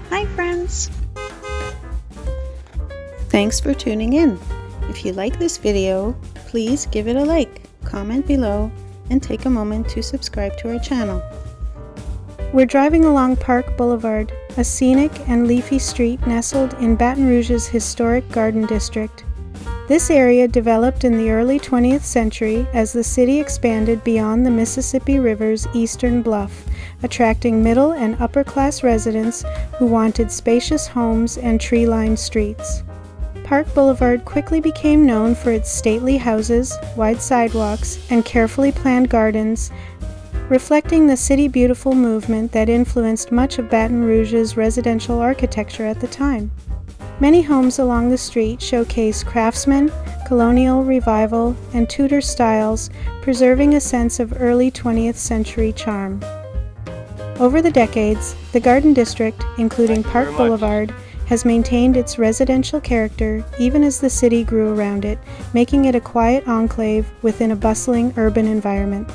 Hi friends! Thanks for tuning in. If you like this video, please give it a like, comment below, and take a moment to subscribe to our channel. We're driving along Park Boulevard, a scenic and leafy street nestled in Baton Rouge's historic Garden District. This area developed in the early 20th century as the city expanded beyond the Mississippi River's eastern bluff, attracting middle and upper-class residents who wanted spacious homes and tree-lined streets. Park Boulevard quickly became known for its stately houses, wide sidewalks, and carefully planned gardens, reflecting the City Beautiful movement that influenced much of Baton Rouge's residential architecture at the time. Many homes along the street showcase craftsman, colonial revival, and Tudor styles, preserving a sense of early 20th century charm. Over the decades, the Garden District, including Park Boulevard, has maintained its residential character even as the city grew around it, making it a quiet enclave within a bustling urban environment.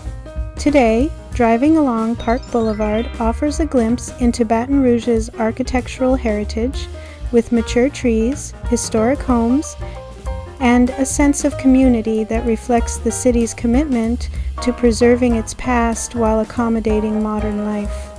Today, driving along Park Boulevard offers a glimpse into Baton Rouge's architectural heritage, with mature trees, historic homes, and a sense of community that reflects the city's commitment to preserving its past while accommodating modern life.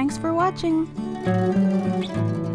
Thanks for watching!